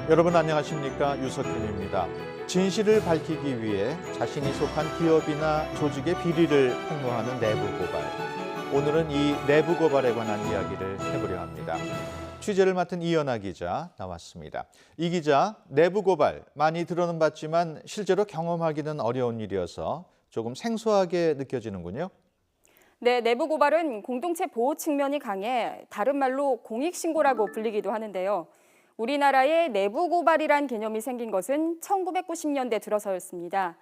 여러분 안녕하십니까? 유석균입니다. 진실을 밝히기 위해 자신이 속한 기업이나 조직의 비리를 폭로하는 내부 고발. 오늘은 이 내부 고발에 관한 이야기를 해보려 합니다. 취재를 맡은 이연아 기자 나왔습니다. 이 기자, 내부 고발 많이 들어는 봤지만 실제로 경험하기는 어려운 일이어서 조금 생소하게 느껴지는군요. 네, 내부 고발은 공동체 보호 측면이 강해 다른 말로 공익신고라고 불리기도 하는데요. 우리나라에 내부 고발이란 개념이 생긴 것은 1990년대 들어서였습니다.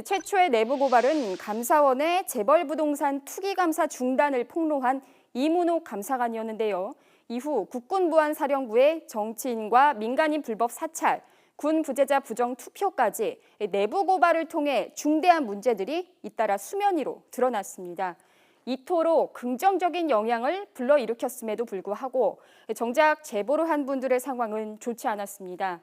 최초의 내부 고발은 감사원의 재벌부동산 투기감사 중단을 폭로한 이문옥 감사관이었는데요. 이후 국군무한사령부의 정치인과 민간인 불법 사찰, 군 부재자 부정 투표까지 내부 고발을 통해 중대한 문제들이 잇따라 수면 위로 드러났습니다. 이토록 긍정적인 영향을 불러일으켰음에도 불구하고 정작 제보를 한 분들의 상황은 좋지 않았습니다.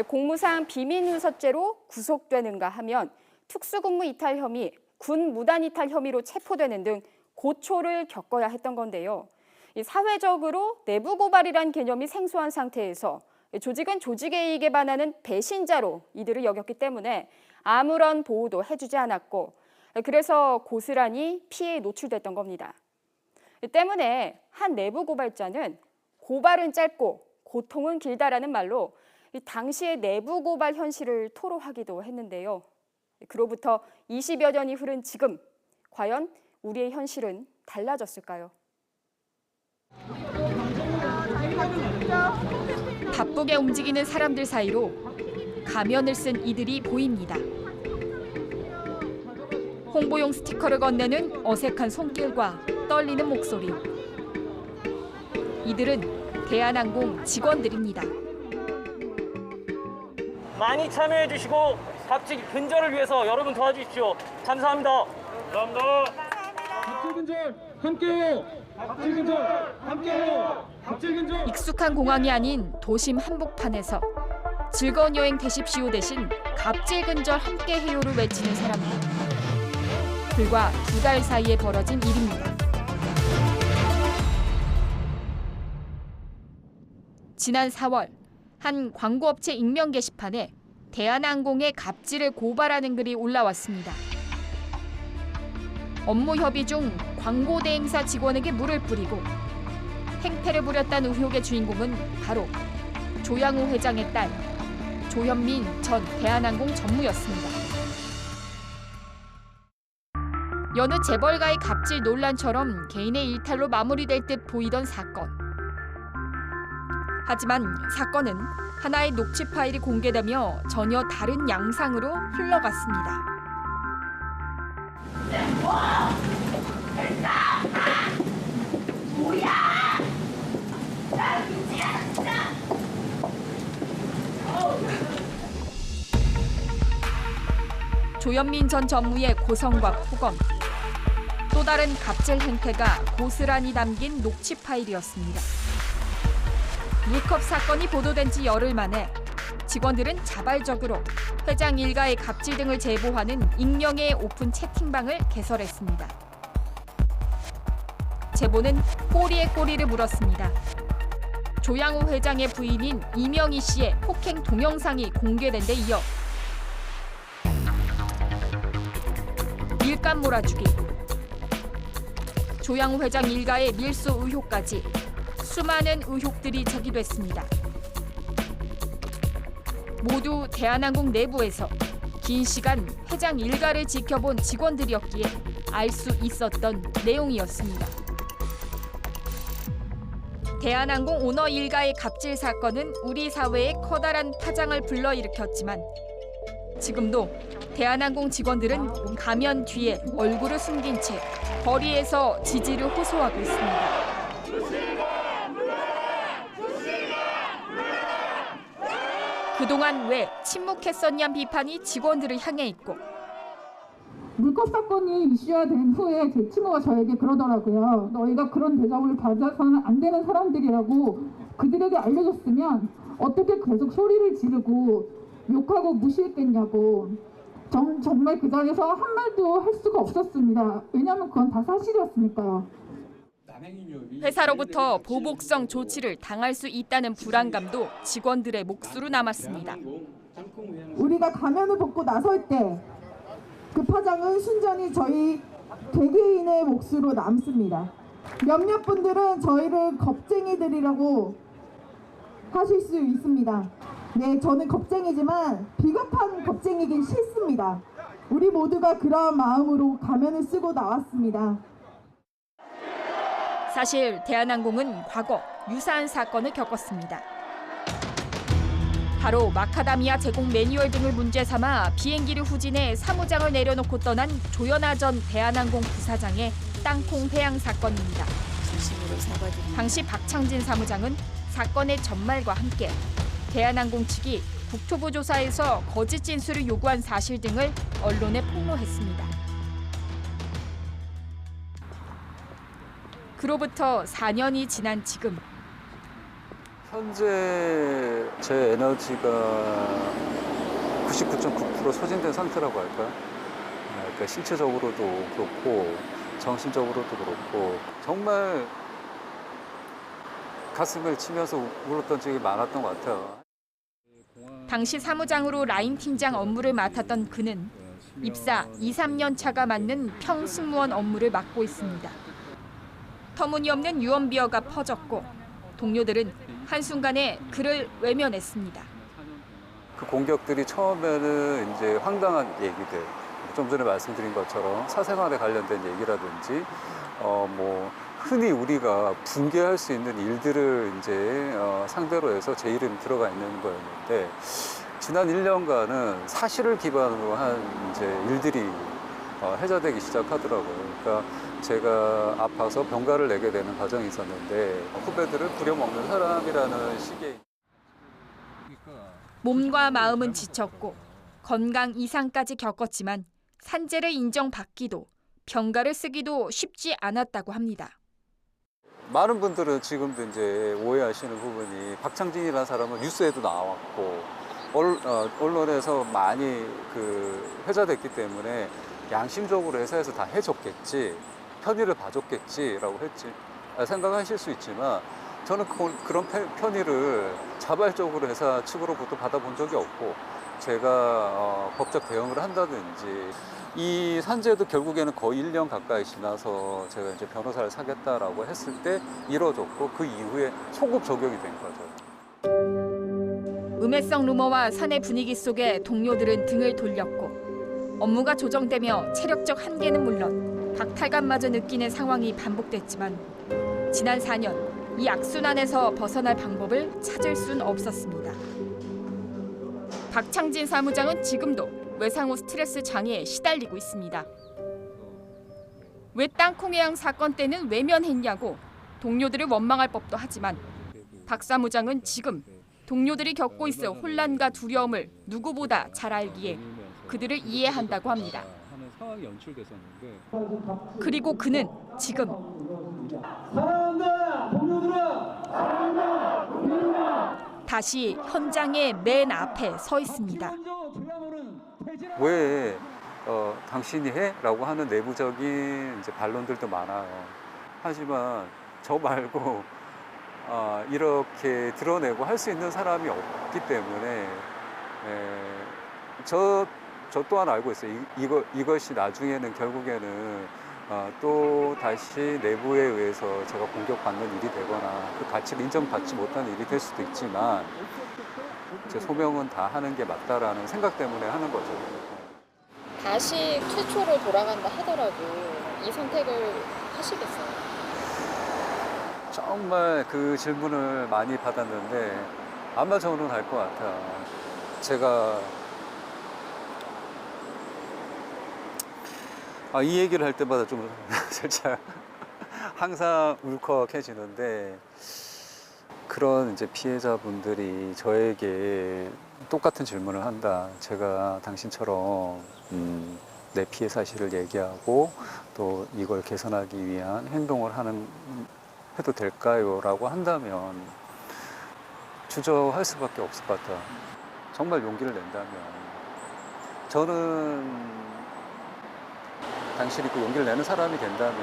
공무상 비밀누설죄로 구속되는가 하면 특수근무 이탈 혐의, 군 무단 이탈 혐의로 체포되는 등 고초를 겪어야 했던 건데요. 사회적으로 내부 고발이란 개념이 생소한 상태에서 조직은 조직의 이익에 반하는 배신자로 이들을 여겼기 때문에 아무런 보호도 해주지 않았고 그래서 고스란히 피해에 노출됐던 겁니다. 때문에 한 내부 고발자는 고발은 짧고 고통은 길다라는 말로 당시의 내부 고발 현실을 토로하기도 했는데요. 그로부터 20여 년이 흐른 지금, 과연 우리의 현실은 달라졌을까요? 바쁘게 움직이는 사람들 사이로 가면을 쓴 이들이 보입니다. 홍보용 스티커를 건네는 어색한 손길과 떨리는 목소리. 이들은 대한항공 직원들입니다. 많이 참여해 주시고 갑질 근절을 위해서 여러분 도와주십시오. 감사합니다. 감사합니다. 갑질 근절 함께해요. 갑질 근절 함께해요. 갑질 근절. 익숙한 공항이 아닌 도심 한복판에서 즐거운 여행 되십시오 대신 갑질 근절 함께해요를 외치는 사람들. 불과 2달 사이에 벌어진 일입니다. 지난 4월 한 광고업체 익명 게시판에 대한항공의 갑질을 고발하는 글이 올라왔습니다. 업무 협의 중 광고 대행사 직원에게 물을 뿌리고 행패를 부렸다는 의혹의 주인공은 바로 조양호 회장의 딸 조현민 전 대한항공 전무였습니다. 여느 재벌가의 갑질 논란처럼 개인의 일탈로 마무리될 듯 보이던 사건. 하지만 사건은 하나의 녹취 파일이 공개되며 전혀 다른 양상으로 흘러갔습니다. 조현민 전 전무의 고성과 폭언. 또 다른 갑질 행태가 고스란히 담긴 녹취 파일이었습니다. 물컵 사건이 보도된 지 열흘 만에 직원들은 자발적으로 회장 일가의 갑질 등을 제보하는 익명의 오픈 채팅방을 개설했습니다. 제보는 꼬리에 꼬리를 물었습니다. 조양호 회장의 부인인 이명희 씨의 폭행 동영상이 공개된 데 이어 일감 몰아주기, 조양호 회장 일가의 밀수 의혹까지 수많은 의혹들이 제기됐습니다. 모두 대한항공 내부에서 긴 시간 회장 일가를 지켜본 직원들이었기에 알 수 있었던 내용이었습니다. 대한항공 오너 일가의 갑질 사건은 우리 사회에 커다란 파장을 불러일으켰지만 지금도 대한항공 직원들은 가면 뒤에 얼굴을 숨긴 채 거리에서 지지를 호소하고 있습니다. 그동안 왜 침묵했었냐는 비판이 직원들을 향해 있고 물컵 사건이 이슈화된 후에 제 친구가 저에게 그러더라고요. 너희가 그런 대접을 받아서는 안 되는 사람들이라고 그들에게 알려줬으면 어떻게 계속 소리를 지르고 욕하고 무시했겠냐고. 정말 그 자리에서 한 말도 할 수가 없었습니다. 왜냐하면 그건 다 사실이었으니까요. 회사로부터 보복성 조치를 당할 수 있다는 불안감도 직원들의 몫으로 남았습니다. 우리가 가면을 벗고 나설 때 그 파장은 순전히 저희 개개인의 몫으로 남습니다. 몇몇 분들은 저희를 겁쟁이들이라고 하실 수 있습니다. 네, 저는 겁쟁이지만 비겁한 겁쟁이긴 싫습니다. 우리 모두가 그러한 마음으로 가면을 쓰고 나왔습니다. 사실 대한항공은 과거 유사한 사건을 겪었습니다. 바로 마카다미아 제공 매뉴얼 등을 문제 삼아 비행기를 후진해 사무장을 내려놓고 떠난 조연아 전 대한항공 부사장의 땅콩 회항 사건입니다. 당시 박창진 사무장은 사건의 전말과 함께 대한항공 측이 국토부 조사에서 거짓 진술을 요구한 사실 등을 언론에 폭로했습니다. 그로부터 4년이 지난 지금 현재 제 에너지가 99.9% 소진된 상태라고 할까요? 그러니까 신체적으로도 그렇고 정신적으로도 그렇고 정말 가슴을 치면서 울었던 적이 많았던 것 같아요. 당시 사무장으로 라인 팀장 업무를 맡았던 그는 입사 2, 3년 차가 맞는 평승무원 업무를 맡고 있습니다. 터무니없는 유언비어가 퍼졌고 동료들은 한순간에 그를 외면했습니다. 그 공격들이 처음에는 이제 황당한 얘기들, 좀 전에 말씀드린 것처럼 사생활에 관련된 얘기라든지, 뭐 흔히 우리가 붕괴할 수 있는 일들을 이제 상대로 해서 제 이름이 들어가 있는 거였는데, 지난 1년간은 사실을 기반으로 한 이제 일들이 해자되기 시작하더라고요. 그러니까 제가 아파서 병가를 내게 되는 과정이 있었는데 후배들을 부려먹는 사람이라는 식의 몸과 마음은 지쳤고 건강 이상까지 겪었지만 산재를 인정받기도 병가를 쓰기도 쉽지 않았다고 합니다. 많은 분들은 지금도 이제 오해하시는 부분이 박창진이라는 사람은 뉴스에도 나왔고 언론에서 많이 회자됐기 때문에 양심적으로 회사에서 다 해줬겠지, 편의를 봐줬겠지라고 했지 생각하실 수 있지만 저는 그런 편의를 자발적으로 회사 측으로부터 받아본 적이 없고 제가 법적 대응을 한다든지 이 산재도 결국에는 거의 1년 가까이 지나서 제가 이제 변호사를 사겠다라고 했을 때 이뤄졌고 그 이후에 소급 적용이 된 거죠. 음해성 루머와 사내 분위기 속에 동료들은 등을 돌렸고 업무가 조정되며 체력적 한계는 물론 박탈감마저 느끼는 상황이 반복됐지만 지난 4년 이 악순환에서 벗어날 방법을 찾을 순 없었습니다. 박창진 사무장은 지금도 외상후 스트레스 장애에 시달리고 있습니다. 왜 땅콩회항 사건 때는 외면했냐고 동료들을 원망할 법도 하지만 박 사무장은 지금 동료들이 겪고 있을 혼란과 두려움을 누구보다 잘 알기에 그들을 이해한다고 합니다. 그리고 그는 지금 다시 현장의 맨 앞에 서 있습니다. 왜 당신이 해? 라고 하는 내부적인 이제 반론들도 많아요. 하지만 저 말고 이렇게 드러내고 할 수 있는 사람이 없기 때문에 저 또한 알고 있어요. 이것이 나중에는 결국에는 또 다시 내부에 의해서 제가 공격받는 일이 되거나 그 가치를 인정받지 못하는 일이 될 수도 있지만 제 소명은 다 하는 게 맞다라는 생각 때문에 하는 거죠. 다시 최초로 돌아간다 하더라도 이 선택을 하시겠어요? 정말 그 질문을 많이 받았는데 아마 저는 할 것 같아요. 제가 이 얘기를 할 때마다 좀 살짝 항상 울컥해지는데 그런 이제 피해자분들이 저에게 똑같은 질문을 한다. 제가 당신처럼 내 피해 사실을 얘기하고 또 이걸 개선하기 위한 행동을 해도 될까요? 라고 한다면 주저할 수밖에 없을 것 같아요. 정말 용기를 낸다면 저는 당신이 그 용기를 내는 사람이 된다면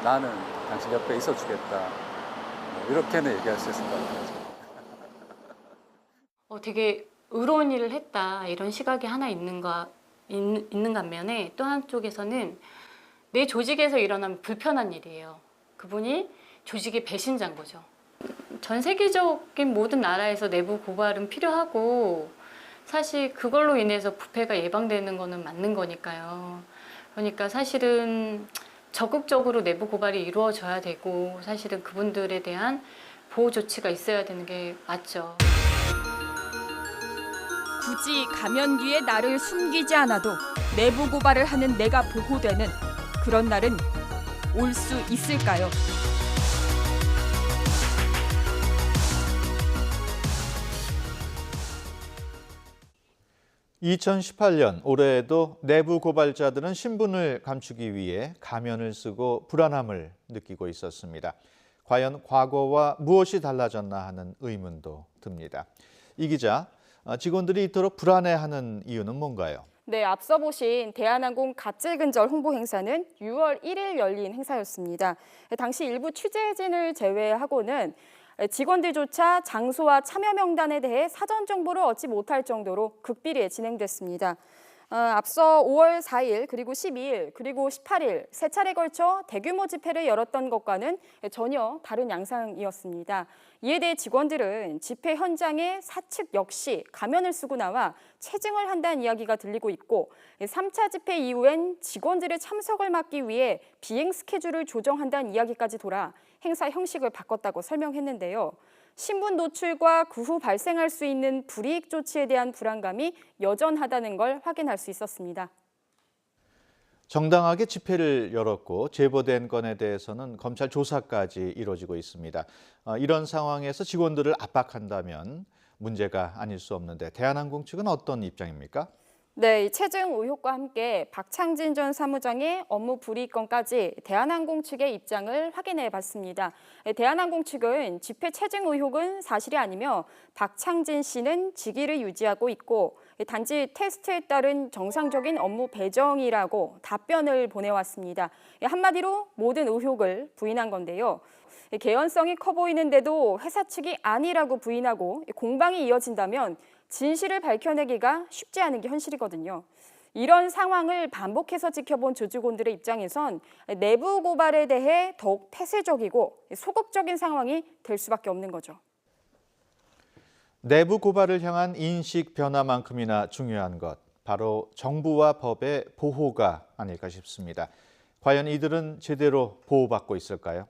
나는 당신 옆에 있어주겠다. 이렇게는 얘기할 수 있을 것 같아요. 되게 의로운 일을 했다 이런 시각이 하나 있는 반면에 또 한쪽에서는 내 조직에서 일어나면 불편한 일이에요. 그분이 조직의 배신자인 거죠. 전 세계적인 모든 나라에서 내부 고발은 필요하고 사실 그걸로 인해서 부패가 예방되는 거는 맞는 거니까요. 그러니까 사실은 적극적으로 내부 고발이 이루어져야 되고 사실은 그분들에 대한 보호 조치가 있어야 되는 게 맞죠. 굳이 가면 뒤에 나를 숨기지 않아도 내부 고발을 하는 내가 보호되는 그런 날은 올 수 있을까요? (2018년) 올해에도 내부 고발자들은 신분을 감추기 위해 가면을 쓰고 불안함을 느끼고 있었습니다. 과연 과거와 무엇이 달라졌나 하는 의문도 듭니다. 이 기자, 직원들이 이토록 불안해하는 이유는 뭔가요? 네, 앞서 보신 대한항공 갓질근절 홍보 행사는 6월 1일 열린 행사였습니다. 당시 일부 취재진을 제외하고는 직원들조차 장소와 참여 명단에 대해 사전 정보를 얻지 못할 정도로 극비리에 진행됐습니다. 앞서 5월 4일, 그리고 12일, 그리고 18일 세 차례 걸쳐 대규모 집회를 열었던 것과는 전혀 다른 양상이었습니다. 이에 대해 직원들은 집회 현장에 사측 역시 가면을 쓰고 나와 체증을 한다는 이야기가 들리고 있고 3차 집회 이후엔 직원들의 참석을 막기 위해 비행 스케줄을 조정한다는 이야기까지 돌아 행사 형식을 바꿨다고 설명했는데요. 신분 노출과 그 후 발생할 수 있는 불이익 조치에 대한 불안감이 여전하다는 걸 확인할 수 있었습니다. 정당하게 집회를 열었고 제보된 건에 대해서는 검찰 조사까지 이루어지고 있습니다. 이런 상황에서 직원들을 압박한다면 문제가 아닐 수 없는데 대한항공 측은 어떤 입장입니까? 네, 체증 의혹과 함께 박창진 전 사무장의 업무 불이익 건까지 대한항공 측의 입장을 확인해 봤습니다. 대한항공 측은 집회 체증 의혹은 사실이 아니며 박창진 씨는 직위를 유지하고 있고 단지 테스트에 따른 정상적인 업무 배정이라고 답변을 보내왔습니다. 한마디로 모든 의혹을 부인한 건데요. 개연성이 커 보이는데도 회사 측이 아니라고 부인하고 공방이 이어진다면 진실을 밝혀내기가 쉽지 않은 게 현실이거든요. 이런 상황을 반복해서 지켜본 조직원들의 입장에선 내부 고발에 대해 더욱 폐쇄적이고 소극적인 상황이 될 수밖에 없는 거죠. 내부 고발을 향한 인식 변화만큼이나 중요한 것, 바로 정부와 법의 보호가 아닐까 싶습니다. 과연 이들은 제대로 보호받고 있을까요?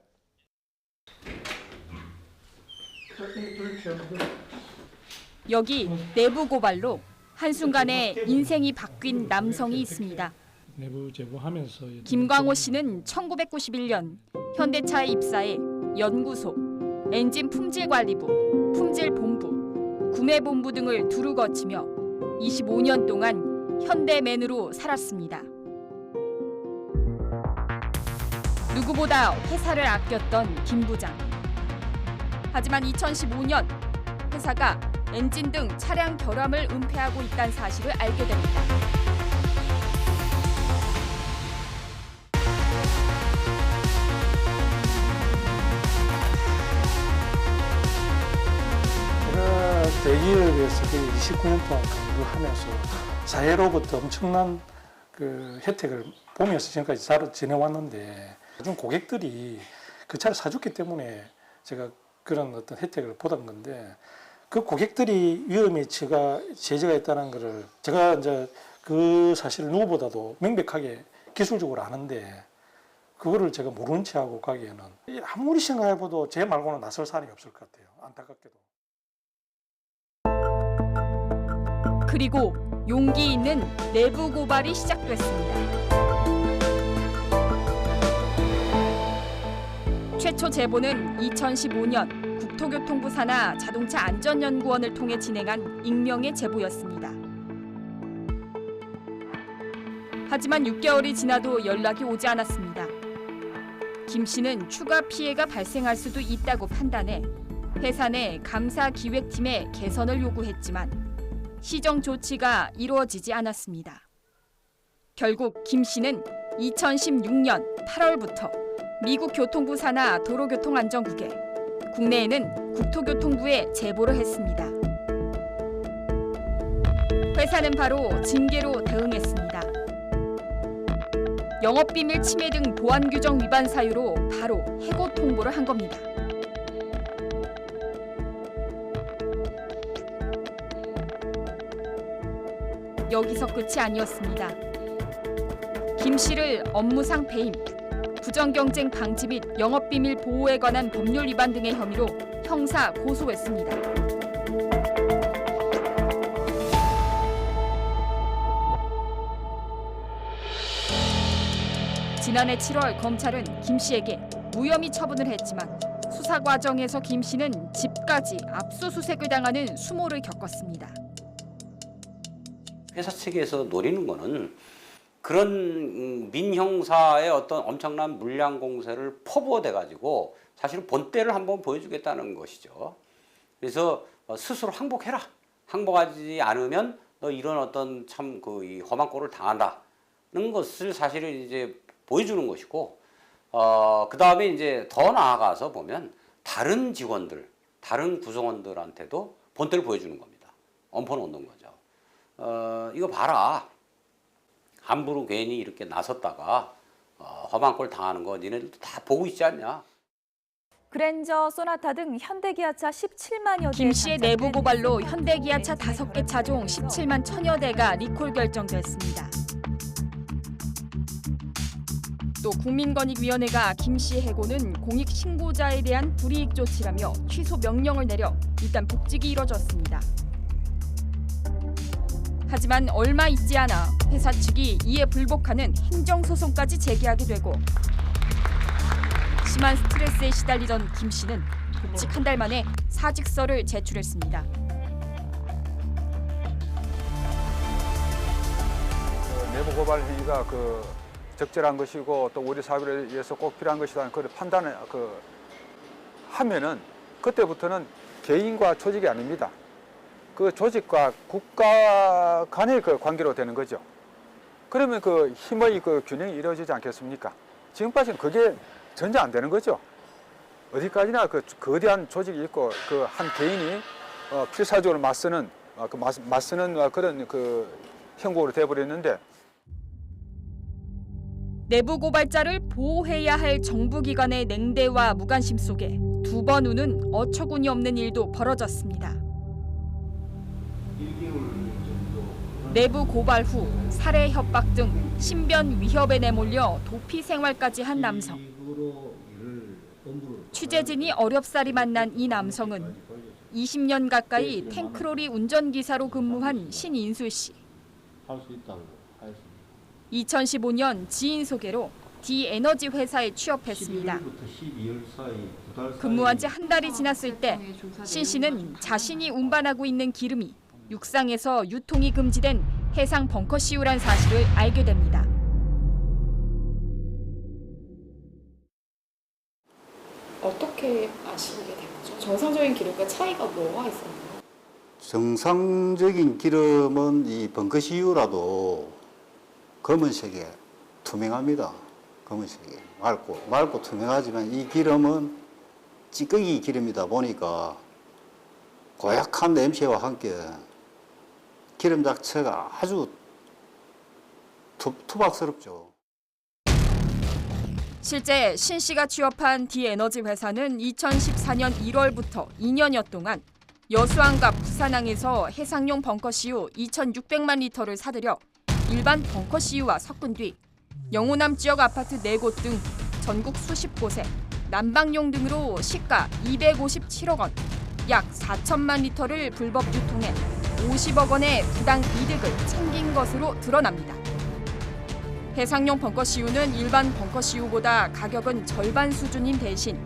여기 내부 고발로 한순간에 인생이 바뀐 남성이 있습니다. 내부 제보하면서 김광호 씨는 1991년 현대차에 입사해 연구소, 엔진 품질관리부, 품질본부, 구매본부 등을 두루 거치며 25년 동안 현대맨으로 살았습니다. 누구보다 회사를 아꼈던 김 부장. 하지만 2015년 회사가 엔진 등 차량 결함을 은폐하고 있다는 사실을 알게 됩니다. 제가 대기업에서 위해서 29년 동안 근무하면서 사회로부터 엄청난 그 혜택을 보면서 지금까지 잘 지내왔는데 요즘 고객들이 그 차를 사줬기 때문에 제가 그런 어떤 혜택을 보던 건데 그 고객들이 위험에 제재가 있다는 것을 제가 이제 그 사실을 누구보다도 명백하게 기술적으로 아는데 그거를 제가 모른 채 하고 가기에는 아무리 생각해봐도 제 말고는 나설 사람이 없을 것 같아요. 안타깝게도. 그리고 용기 있는 내부 고발이 시작됐습니다. 최초 제보는 2015년 국토교통부 산하 자동차 안전연구원을 통해 진행한 익명의 제보였습니다. 하지만 6개월이 지나도 연락이 오지 않았습니다. 김 씨는 추가 피해가 발생할 수도 있다고 판단해 회사 내 감사기획팀에 개선을 요구했지만 시정 조치가 이루어지지 않았습니다. 결국 김 씨는 2016년 8월부터 미국 교통부 산하 도로교통안전국에, 국내에는 국토교통부에 제보를 했습니다. 회사는 바로 징계로 대응했습니다. 영업비밀 침해 등 보안규정 위반 사유로 바로 해고 통보를 한 겁니다. 여기서 끝이 아니었습니다. 김 씨를 업무상 배임, 부정경쟁 방지 및 영업비밀 보호에 관한 법률 위반 등의 혐의로 형사 고소했습니다. 지난해 7월 검찰은 김 씨에게 무혐의 처분을 했지만 수사 과정에서 김 씨는 집까지 압수수색을 당하는 수모를 겪었습니다. 회사 측에서 노리는 거는 그런 민형사의 어떤 엄청난 물량 공세를 퍼부어대 가지고 사실은 본때를 한번 보여주겠다는 것이죠. 그래서 스스로 항복해라. 항복하지 않으면 너 이런 어떤 참 그 험한 꼴을 당한다는 것을 사실은 이제 보여주는 것이고, 그 다음에 이제 더 나아가서 보면 다른 직원들, 다른 구성원들한테도 본때를 보여주는 겁니다. 엄포 놓는 거죠. 이거 봐라. 함부로 괜히 이렇게 나섰다가 험한 꼴 당하는 거 니네들도 다 보고 있지 않냐. 그랜저, 소나타 등 현대기아차 17만여 대. 김 씨의 내부 고발로 현대기아차 5개 차종 17만 1000여 대가 리콜 결정됐습니다. 또 국민권익위원회가 김 씨의 해고는 공익신고자에 대한 불이익 조치라며 취소 명령을 내려 일단 복직이 이뤄졌습니다. 하지만 얼마 있지 않아 회사 측이 이에 불복하는 행정소송까지 제기하게 되고, 심한 스트레스에 시달리던 김 씨는 복직 한 달 만에 사직서를 제출했습니다. 내부 고발 행위가 적절한 것이고 또 우리 사회를 위해서 꼭 필요한 것이라는 그런 판단을 하면은 그때부터는 개인과 조직이 아닙니다. 그 조직과 국가 간의 관계로 되는 거죠. 그러면 힘의 균형이 이루어지지 않겠습니까? 지금까지는 그게 전혀 안 되는 거죠. 어디까지나 거대한 조직이 있고 한 개인이 필사적으로 맞서는 그런 형국으로 돼버렸는데, 내부 고발자를 보호해야 할 정부기관의 냉대와 무관심 속에 두 번 우는 어처구니 없는 일도 벌어졌습니다. 내부 고발 후 살해 협박 등 신변 위협에 내몰려 도피 생활까지 한 남성. 취재진이 어렵사리 만난 이 남성은 20년 가까이 탱크로리 운전기사로 근무한 신인수 씨. 2015년 지인 소개로 D에너지 회사에 취업했습니다. 근무한 지 한 달이 지났을 때 신 씨는 자신이 운반하고 있는 기름이 육상에서 유통이 금지된 해상 벙커시유란 사실을 알게 됩니다. 어떻게 아시게 된 거죠? 정상적인 기름과 차이가 뭐가 있었나요? 정상적인 기름은 이 벙커시유라도 검은색에 투명합니다. 검은색에 맑고 투명하지만 이 기름은 찌꺼기 기름이다 보니까 고약한 냄새와 함께 기름 자체가 아주 투박스럽죠. 실제 신 씨가 취업한 D에너지 회사는 2014년 1월부터 2년여 동안 여수항과 부산항에서 해상용 벙커시유 2,600만 리터를 사들여 일반 벙커시유와 섞은 뒤 영호남 지역 아파트 4곳 등 전국 수십 곳에 난방용 등으로 시가 257억 원, 약 4천만 리터를 불법 유통해 50억 원의 부당 이득을 챙긴 것으로 드러납니다. 해상용 벙커시유는 일반 벙커시유보다 가격은 절반 수준인 대신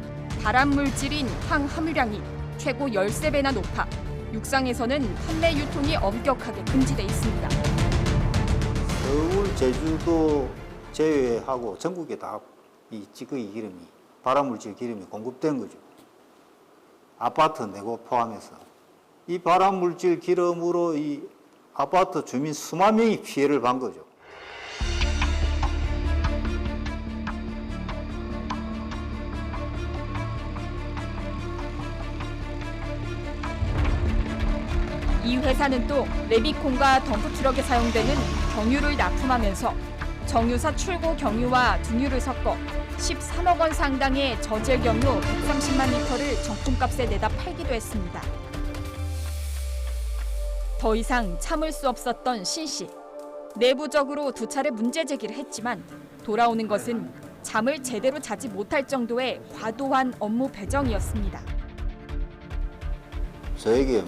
발암 물질인 황함유량이 최고 13배나 높아 육상에서는 판매 유통이 엄격하게 금지돼 있습니다. 서울, 제주도 제외하고 전국에 다 이 찌꺼기 기름이, 발암물질 기름이 공급된 거죠. 아파트 4곳 포함해서. 이 발암물질 기름으로 이 아파트 주민 수만 명이 피해를 본 거죠. 이 회사는 또 레비콘과 덤프트럭에 사용되는 경유를 납품하면서 정유사 출고 경유와 등유를 섞어 13억 원 상당의 저질 경유 130만 리터를 정품값에 내다 팔기도 했습니다. 더 이상 참을 수 없었던 신 씨. 내부적으로 2차례 문제 제기를 했지만 돌아오는 것은 잠을 제대로 자지 못할 정도의 과도한 업무 배정이었습니다. 저에게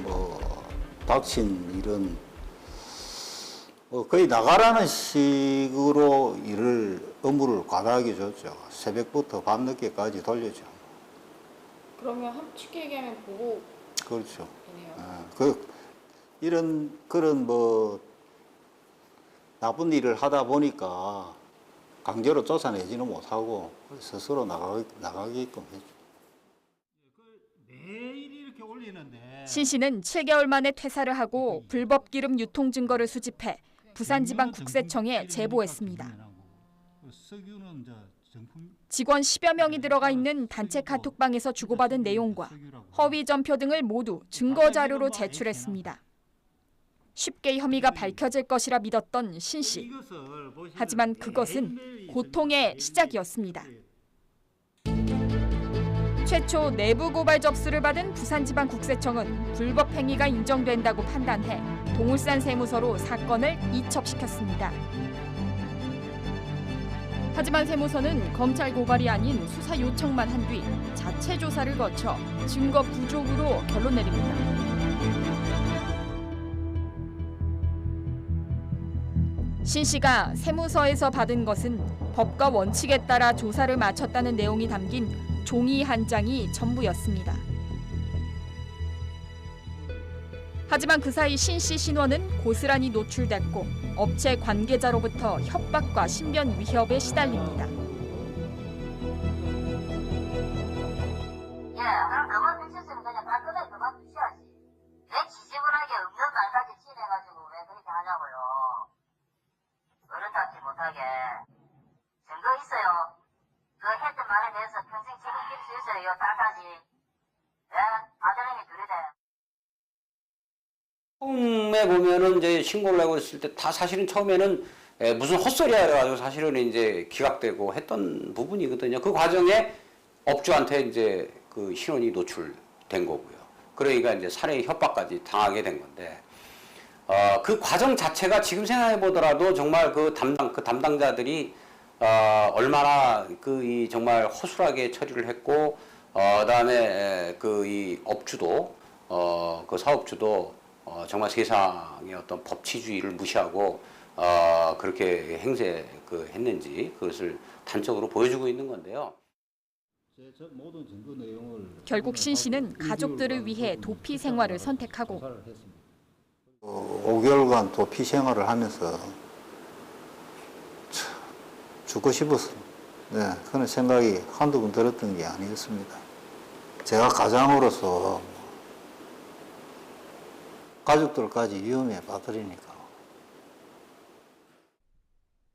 닥친 일은 거의 나가라는 식으로 업무를 과다하게 줬죠. 새벽부터 밤늦게까지 돌렸죠. 그러면 쉽게 얘기하면 보고 그렇죠. 이네요. 그런 나쁜 일을 하다 보니까 강제로 쫓아내지는 못하고 스스로 나가게끔 했죠. 신 씨는 7개월 만에 퇴사를 하고 불법 기름 유통 증거를 수집해 부산지방국세청에 제보했습니다. 직원 10여 명이 들어가 있는 단체 카톡방에서 주고받은 내용과 허위 전표 등을 모두 증거 자료로 제출했습니다. 쉽게 혐의가 밝혀질 것이라 믿었던 신 씨. 하지만 그것은 고통의 시작이었습니다. 최초 내부 고발 접수를 받은 부산지방국세청은 불법 행위가 인정된다고 판단해 동울산 세무서로 사건을 이첩시켰습니다. 하지만 세무서는 검찰 고발이 아닌 수사 요청만 한 뒤 자체 조사를 거쳐 증거 부족으로 결론 내립니다. 신 씨가 세무서에서 받은 것은 법과 원칙에 따라 조사를 마쳤다는 내용이 담긴 종이 한 장이 전부였습니다. 하지만 그 사이 신 씨 신원은 고스란히 노출됐고 업체 관계자로부터 협박과 신변 위협에 시달립니다. 그럼 그만두셨으면 그냥 깔끔하게 그만두셔야지. 왜 지지분하게 없는 말까지 칠해가지고 왜 그렇게 하냐고요. 어른답지 못하게. 증거 있어요. 그 했던 말에 대해서 평생 책임질 수 있어요. 이 딸까지. 예? 아들님이 둘이대. 처음에 보면은 이제 신고를 하고 있을 때 다 사실은 처음에는 무슨 헛소리야 그래가지고 사실은 이제 기각되고 했던 부분이거든요. 그 과정에 업주한테 이제 그 신원이 노출된 거고요. 그러니까 이제 살해 협박까지 당하게 된 건데, 그 과정 자체가 지금 생각해 보더라도 정말 그 담당자들이 얼마나 정말 허술하게 처리를 했고, 그다음에 이 업주도 그 사업주도 정말 세상의 어떤 법치주의를 무시하고 그렇게 했는지 그것을 단적으로 보여주고 있는 건데요. 결국 신 씨는 가족들을 위해 도피 생활을 선택하고 5개월간 도피 생활을 하면서 죽고 싶었어요. 네, 그런 생각이 한두 번 들었던 게 아니었습니다. 제가 가장으로서 가족들까지 위험에 빠뜨리니까.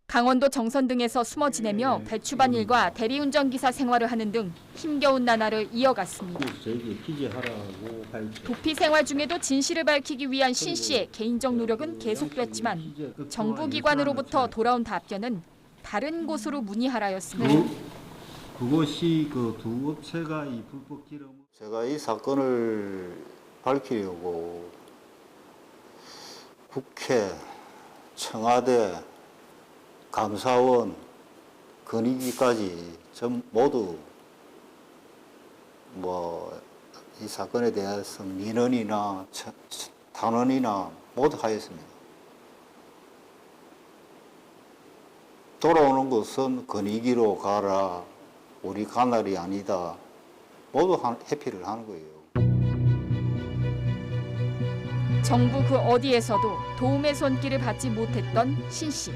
강원도 정선 등에서 숨어 지내며 배추반 일과 대리운전기사 생활을 하는 등 힘겨운 나날을 이어갔습니다. 도피 생활 중에도 진실을 밝히기 위한 신 씨의 개인적 노력은 계속됐지만 정부기관으로부터 돌아온 답변은 다른 곳으로 문의하라였습니다. 그것이 그 두 업체가 이 불법 기름. 제가 이 사건을 밝히려고 국회, 청와대, 감사원, 건의기까지 모두 이 사건에 대해서 민원이나 탄원이나 모두 하였습니다. 돌아오는 것은 건의기로 가라, 우리 관할이 아니다, 모두 회피를 하는 거예요. 정부 그 어디에서도 도움의 손길을 받지 못했던 신 씨.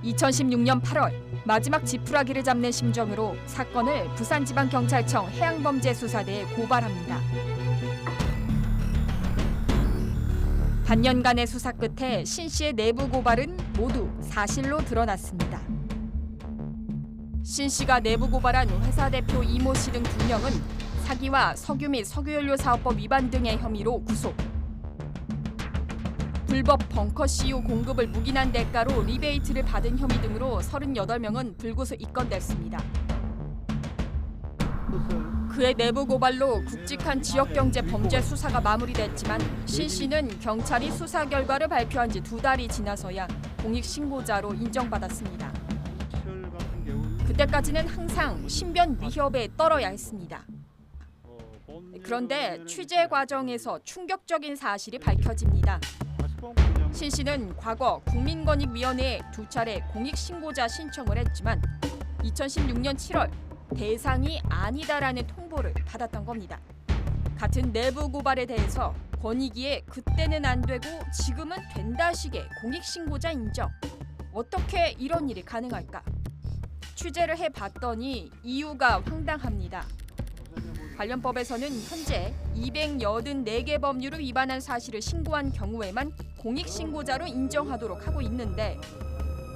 2016년 8월 마지막 지푸라기를 잡는 심정으로 사건을 부산지방경찰청 해양범죄수사대에 고발합니다. 반년간의 수사 끝에 신 씨의 내부 고발은 모두 사실로 드러났습니다. 신 씨가 내부 고발한 회사 대표 이모 씨 등 2명은 사기와 석유 및 석유연료 사업법 위반 등의 혐의로 구속. 불법 벙커 CU 공급을 묵인한 대가로 리베이트를 받은 혐의 등으로 38명은 불구속 입건됐습니다. 그의 내부 고발로 굵직한 지역경제 범죄 수사가 마무리됐지만 신 씨는 경찰이 수사 결과를 발표한 지 2달이 지나서야 공익신고자로 인정받았습니다. 그때까지는 항상 신변 위협에 떨어야 했습니다. 그런데 취재 과정에서 충격적인 사실이 밝혀집니다. 신 씨는 과거 국민권익위원회에 2차례 공익신고자 신청을 했지만 2016년 7월 대상이 아니다라는 통보를 받았던 겁니다. 같은 내부 고발에 대해서 권익위에 그때는 안 되고 지금은 된다식의 공익신고자 인정. 어떻게 이런 일이 가능할까? 취재를 해봤더니 이유가 황당합니다. 관련 법에서는 현재 284개 법률을 위반한 사실을 신고한 경우에만 공익신고자로 인정하도록 하고 있는데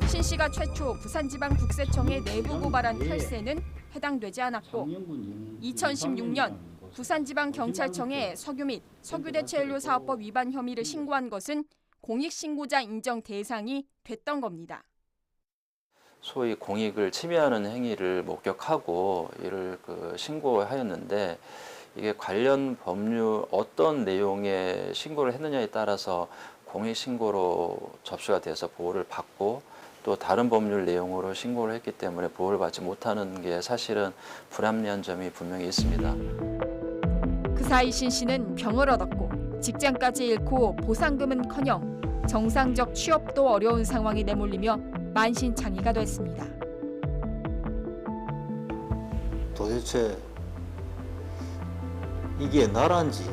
신 씨가 최초 부산지방국세청에 내부 고발한 8세는 해당되지 않았고 2016년 부산지방경찰청에 석유 및 석유대체연료사업법 위반 혐의를 신고한 것은 공익신고자 인정 대상이 됐던 겁니다. 소위 공익을 침해하는 행위를 목격하고 이를 신고하였는데 이게 관련 법률 어떤 내용의 신고를 했느냐에 따라서 공익신고로 접수가 돼서 보호를 받고 또 다른 법률 내용으로 신고를 했기 때문에 보호를 받지 못하는 게 사실은 불합리한 점이 분명히 있습니다. 그 사이 신 씨는 병을 얻었고 직장까지 잃고 보상금은커녕 정상적 취업도 어려운 상황에 내몰리며 만신창이가 됐습니다. 도대체 이게 나라인지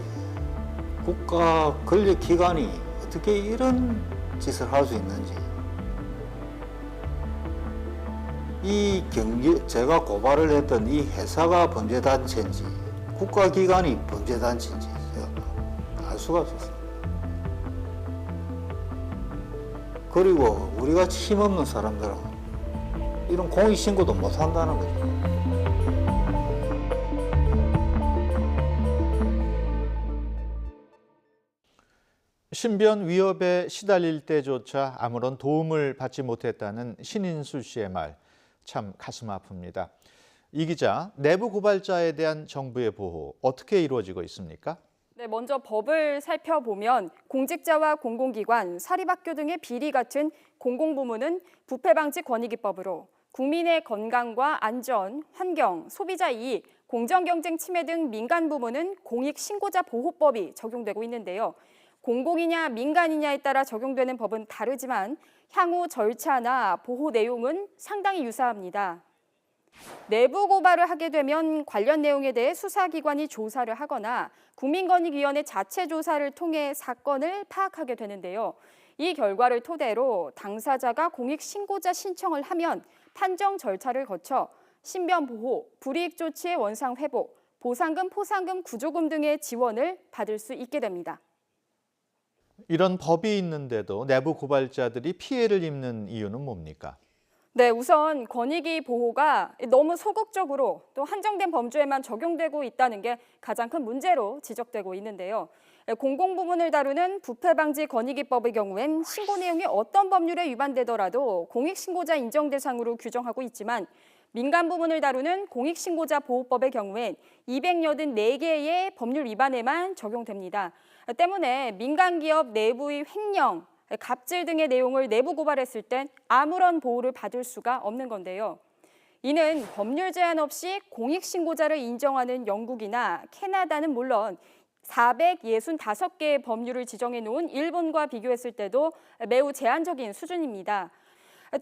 국가 권력기관이 어떻게 이런 짓을 할 수 있는지 이 제가 고발을 했던 이 회사가 범죄단체인지 국가기관이 범죄단체인지 제가 알 수가 없었어요. 그리고 우리같이 힘없는 사람들은 이런 공익신고도 못한다는 거죠. 신변 위협에 시달릴 때조차 아무런 도움을 받지 못했다는 신인수 씨의 말, 참 가슴 아픕니다. 이 기자, 내부 고발자에 대한 정부의 보호 어떻게 이루어지고 있습니까? 네, 먼저 법을 살펴보면 공직자와 공공기관, 사립학교 등의 비리 같은 공공부문은 부패방지권익위법으로 국민의 건강과 안전, 환경, 소비자 이익, 공정경쟁 침해 등 민간 부문은 공익신고자 보호법이 적용되고 있는데요. 공공이냐 민간이냐에 따라 적용되는 법은 다르지만 향후 절차나 보호 내용은 상당히 유사합니다. 내부 고발을 하게 되면 관련 내용에 대해 수사기관이 조사를 하거나 국민권익위원회 자체 조사를 통해 사건을 파악하게 되는데요. 이 결과를 토대로 당사자가 공익신고자 신청을 하면 판정 절차를 거쳐 신변보호, 불이익 조치의 원상회복, 보상금, 포상금, 구조금 등의 지원을 받을 수 있게 됩니다. 이런 법이 있는데도 내부 고발자들이 피해를 입는 이유는 뭡니까? 네, 우선 권익위 보호가 너무 소극적으로 또 한정된 범주에만 적용되고 있다는 게 가장 큰 문제로 지적되고 있는데요. 공공부문을 다루는 부패방지권익위법의 경우엔 신고 내용이 어떤 법률에 위반되더라도 공익신고자 인정 대상으로 규정하고 있지만 민간 부문을 다루는 공익신고자 보호법의 경우엔 284개의 법률 위반에만 적용됩니다. 때문에 민간기업 내부의 횡령, 갑질 등의 내용을 내부 고발했을 땐 아무런 보호를 받을 수가 없는 건데요. 이는 법률 제한 없이 공익신고자를 인정하는 영국이나 캐나다는 물론 465개의 법률을 지정해 놓은 일본과 비교했을 때도 매우 제한적인 수준입니다.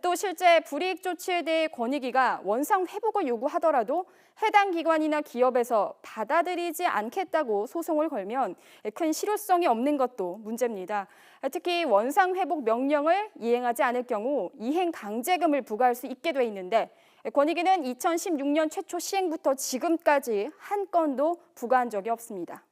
또 실제 불이익 조치에 대해 권익위가 원상 회복을 요구하더라도 해당 기관이나 기업에서 받아들이지 않겠다고 소송을 걸면 큰 실효성이 없는 것도 문제입니다. 특히 원상 회복 명령을 이행하지 않을 경우 이행 강제금을 부과할 수 있게 돼 있는데 권익위는 2016년 최초 시행부터 지금까지 한 건도 부과한 적이 없습니다.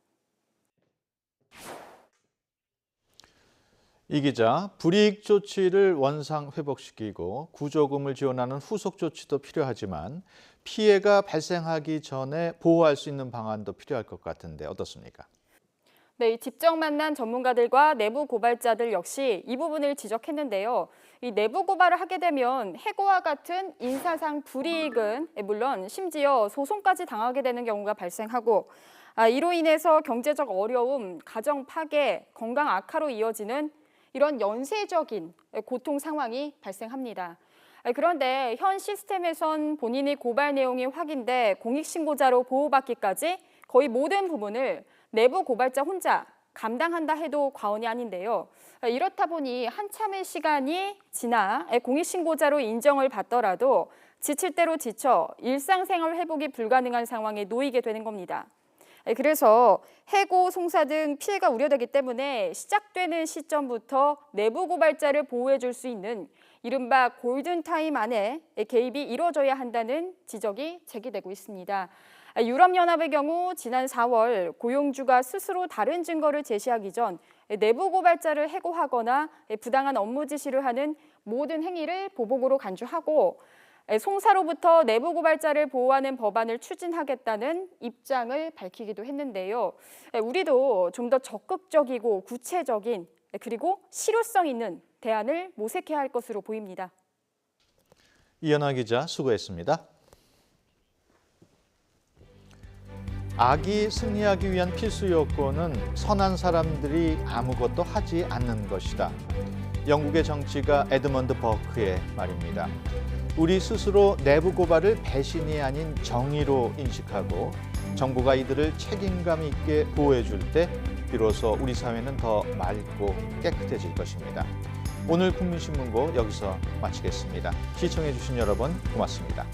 이 기자, 불이익 조치를 원상 회복시키고 구조금을 지원하는 후속 조치도 필요하지만 피해가 발생하기 전에 보호할 수 있는 방안도 필요할 것 같은데 어떻습니까? 네, 이 직접 만난 전문가들과 내부 고발자들 역시 이 부분을 지적했는데요. 이 내부 고발을 하게 되면 해고와 같은 인사상 불이익은 물론 심지어 소송까지 당하게 되는 경우가 발생하고 이로 인해서 경제적 어려움, 가정 파괴, 건강 악화로 이어지는 이런 연쇄적인 고통 상황이 발생합니다. 그런데 현 시스템에선 본인의 고발 내용이 확인돼 공익신고자로 보호받기까지 거의 모든 부분을 내부 고발자 혼자 감당한다 해도 과언이 아닌데요. 이렇다 보니 한참의 시간이 지나 공익신고자로 인정을 받더라도 지칠 대로 지쳐 일상생활 회복이 불가능한 상황에 놓이게 되는 겁니다. 그래서 해고, 송사 등 피해가 우려되기 때문에 시작되는 시점부터 내부 고발자를 보호해 줄 수 있는 이른바 골든타임 안에 개입이 이루어져야 한다는 지적이 제기되고 있습니다. 유럽연합의 경우 지난 4월 고용주가 스스로 다른 증거를 제시하기 전 내부 고발자를 해고하거나 부당한 업무 지시를 하는 모든 행위를 보복으로 간주하고 송사로부터 내부 고발자를 보호하는 법안을 추진하겠다는 입장을 밝히기도 했는데요. 우리도 좀 더 적극적이고 구체적인 그리고 실효성 있는 대안을 모색해야 할 것으로 보입니다. 이연아 기자 수고했습니다. 악이 승리하기 위한 필수 요건은 선한 사람들이 아무것도 하지 않는 것이다. 영국의 정치가 에드먼드 버크의 말입니다. 우리 스스로 내부 고발을 배신이 아닌 정의로 인식하고 정부가 이들을 책임감 있게 보호해 줄 때 비로소 우리 사회는 더 맑고 깨끗해질 것입니다. 오늘 국민신문고 여기서 마치겠습니다. 시청해 주신 여러분 고맙습니다.